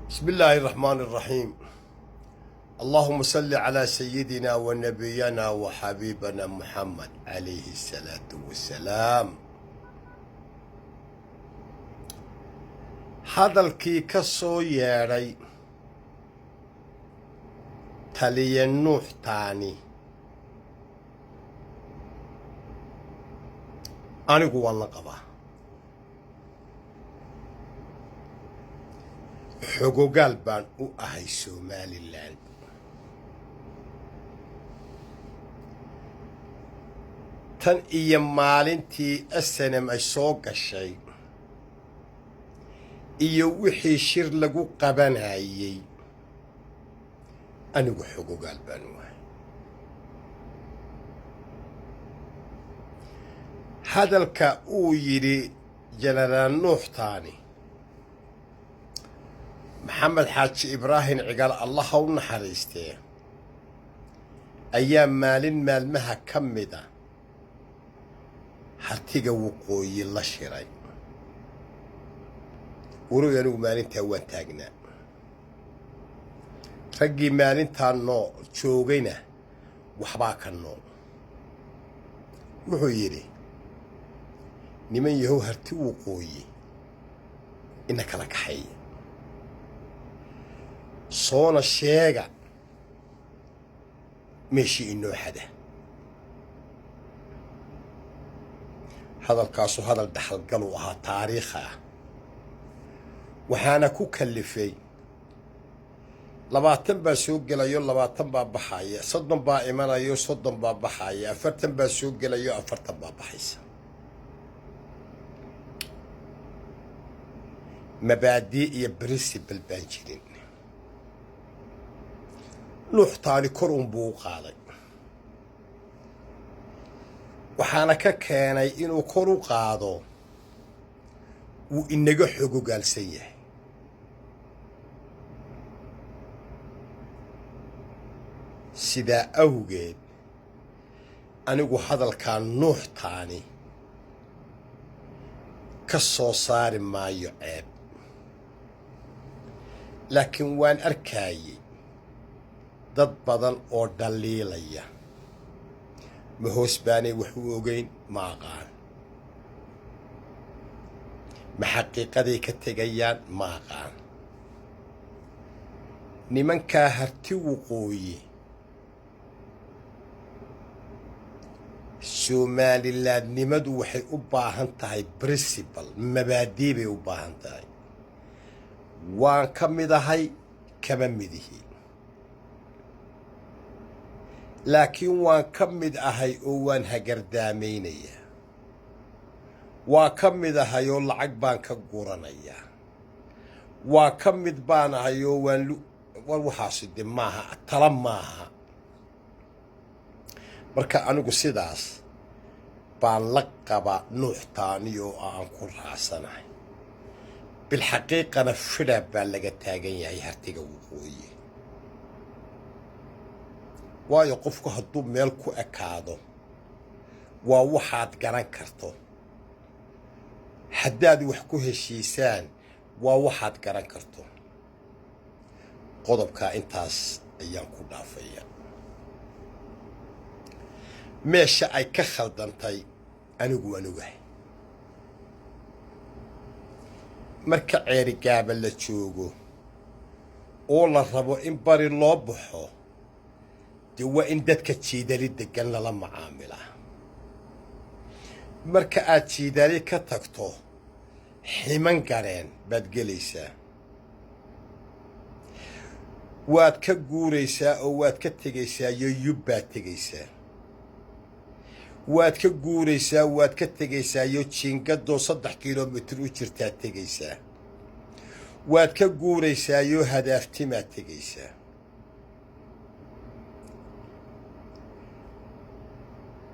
بسم الله الرحمن الرحيم. اللهم صل على سيدنا ونبينا وحبيبنا محمد عليه الصلاة والسلام. hadalkii ka soo yeedhay taliye nuuxtaani anigu waan la qabaa. xogogaal baan u ahay Somaliland. tan iyo maalintii SNM ay soo gashay iyo wixii shir lagu qabanayay anigu xogogaal baan u ahay. hadalka uu yidhi jenaraal nuuxtaani maxamed xaaji ibraahim cigaal allah ha u naxariistee ayaa maalin maalmaha ka mida hartiga waqooyi la shiray. waroy anigu maalintaa waan taagnaa. raggii maalintaa noo joogayna waxbaa ka nool. wuxuu yidhi niman yahow harti waqooyi ina kala kaxeeya soona sheega meeshii inoo xada. hadalkaasu hadal dhaxalgal u ahaa taariikh ah. waxaana ku kallifay 20 baa soo gelayo 20 baa baxaya, 30 baa imanayo 30 baa baxaya, 40 baa soo gelayo 40 baa baxaysa. mabaadii iyo principle baan jirin. nuuxtaani kor unbuu u qaaday. waxaana ka keenay inuu kor u qaado wuu inaga xogogaalsan yahay. sidaa awgeed anigu hadalkaa nuuxtaani ka soo saari maayo ceeb. laakiin waan arkaayay dad badan oo dhaliilaya. ma hoos baanay wax u ogeyn ma aqaan. ma xaqiiqaday ka tegayaan ma aqaan. nimankaa harti waqooyi Somalilandnimadu waxay u baahan tahay principle, mabaadii bay u baahan tahay. waan ka mid ahay kama midihi. laakiin waan ka mid ahay oo waan hagardaamaynaya. waa ka mid ahay oo lacag baan ka guranaya. waa ka mid baan ahay oo waan waxaasi de maaha tala maaha. marka anigu sidaas baan la qaba nuuxtaani oo aan ku raacsanahay. bilxaqiiqana fidha baa laga taagan yahay hartiga waqooyi. waayo qofku hadduu meel ku ekaado waa waxaad garan karto. haddaad wax ku heshiisaan waa waxaad garan karto. qodobkaa intaas ayaan ku dhaafaya. meesha ay ka khaldantay anigu waan ogahay. marka ceerigaaba la joogo oo la rabo in bari loo baxo dee waa in dadka jiidali degan lala macaamilaa. marka aad jiidali ka tagto ximan gareen baad gelaysaa. waad ka guuraysaa oo waad ka tegaysaa yoyub baad tegaysaa. waad ka guuraysaa waad ka tegaysaa yo jiingadoo 3 kilomitir u jirtaad tegaysaa. waad ka guuraysaa yo hadaaftimaad tegaysaa.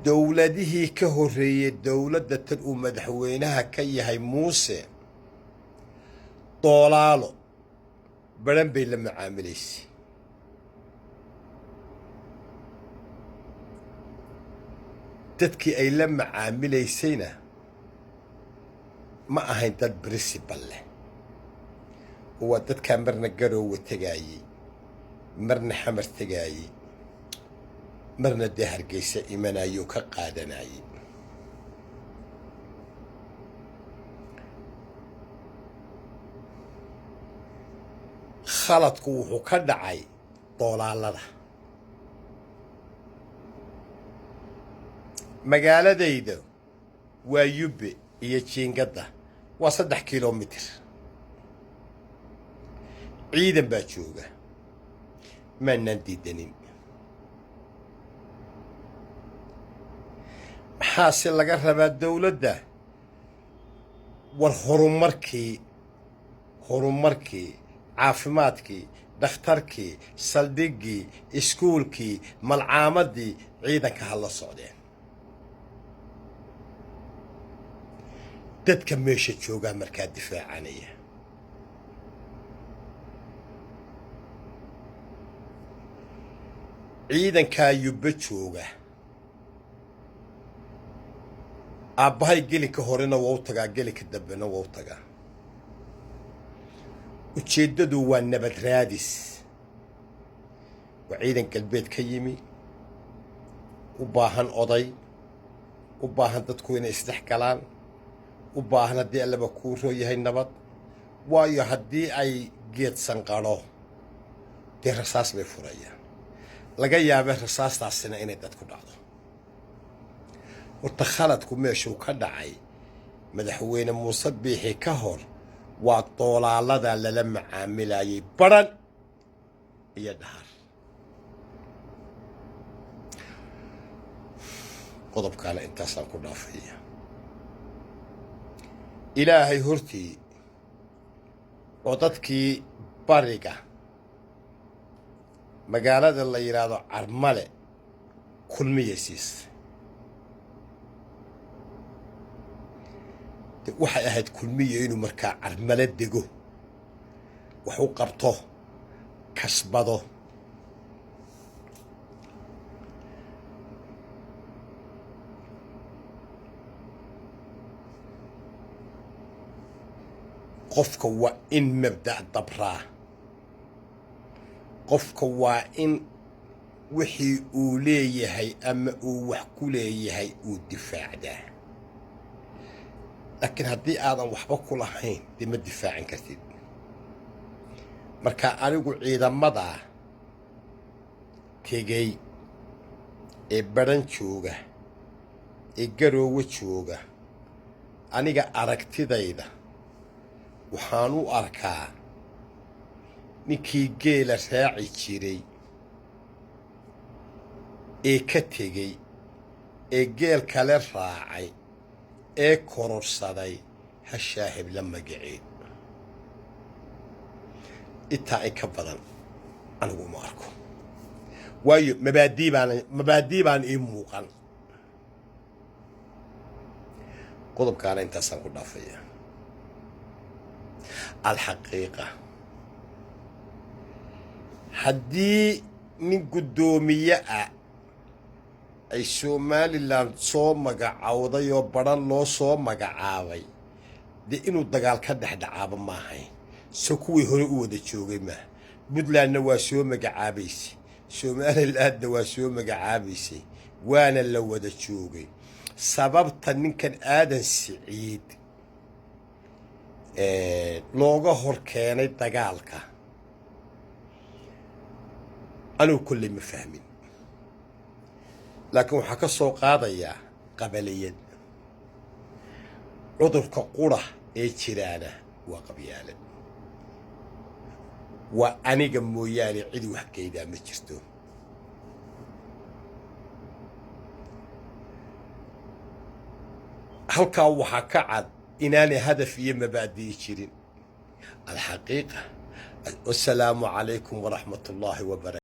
dowladihii ka horreeyay dowladda tan uu madaxweynaha ka yahay muuse doolaalo baran bay la macaamilaysay. dadkii ay la macaamilaysayna ma ahayn dad principle leh وددك مرنا قرو وتجاي مرنا حمر تجاي مرنا دهر قيسة إيمانا يوكا قادناي خلط كوحو كدعي طولالة مقالة ديدو ويوبي يجين قده وصدح كيلومتر عيدا باتشوغا ما ننتي دنين حاصل لقرب الدولة ده والهرمركي عافماتكي دختركي سلدقي اسكولكي ملعامدي عيدا كهلا السعودين dadka meesha joogaa markaa difaacanaya ciidankaa yubba jooga aabbahay gelinka horena waa u tagaa gelinka dambena waa u tagaa ujeeddadu waa nabad raadis waa ciidan galbeed ka yimi u baahan oday u baahan dadku inay isdhex galaan u baahan haddii allaba kuu roo yahay nabad waayo haddii ay geed sanqadho dee rasaas bay furayaan laga yaabee rasaastaasina inay dad ku dhacdo horta khaladku meeshuu ka dhacay madaxweyne muuse biixi ka hor waa doolaaladaa lala macaamilayay baran iyo dhahar qodobkaana intaasaan ku dhaafaya ilaahay hortii oo dadkii bariga magaalada la yiraahdo Carmale kulmiyaysiis waxay ahayd kulmiye inuu markaa Carmale dego wax u qabto kasbado qofka waa in mabda' dabraa qofka waa in wixii uu leeyahay ama uu wax ku leeyahay uu difaacdaa laakiin haddii aadan waxba ku lahayn dee ma difaacin kartid marka anigu ciidamada tegey ee baran jooga ee garoowe jooga aniga aragtidayda waxaan u arkaa ninkii geela raaci jiray ee ka tegey ee geel kale raacay ee kororsaday hashaahib la magaceed intaa in ka badan anigu ma arko waayo mabaadii baan ii muuqan qodobkaana intaasaan ku dhaafaya الحقيقة حدي من قدومية أي سومالي لان صو مقعوضة يو بران لو صو مقعاوي دي إنو دقال كده دعابا ماهي سكوي هرقو دا جوغي ما بدلان نواسو مقعابيسي سومالي الآن نواسو مقعابيسي وانا اللو دا جوغي سببتا نكن آدن سعيد looga hor keenay dagaalka anuu kulli ma fahmin laakiin waxaa ka soo qaadayaa qabaliyad cudurka qura ee jiraana waa qabyaalad waa aniga mooyaane cid wax kaydaa ma jirto halkaa waxaa ka cad إناني هدف يمبادئ شيرين الحقيقة والسلام عليكم ورحمة الله وبركاته.